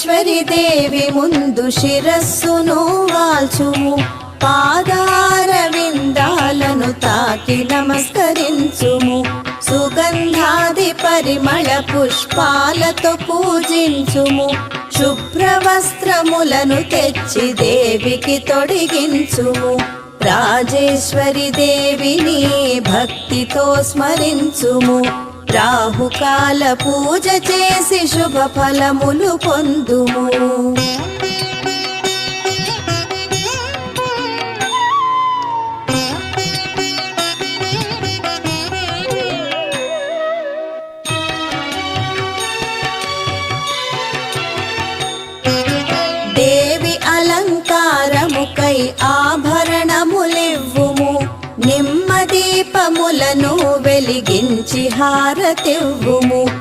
రాజేశ్వరి దేవి ముందు శిరస్సును వాల్చుము, పాదార విందాలను తాకి నమస్కరించుము, సుగంధాది పరిమళ పుష్పాలతో పూజించుము, శుభ్రవస్త్రములను తెచ్చి దేవికి తొడిగించుము, రాజేశ్వరి దేవిని భక్తితో స్మరించుము, రాహుకాల పూజ చేసి శుభ ఫలములు పొందుము. దేవి అలంకారముకై ఆభరణములివ్వుము, నిమ్మదీపములను వెలిగించి హారతివ్వుము,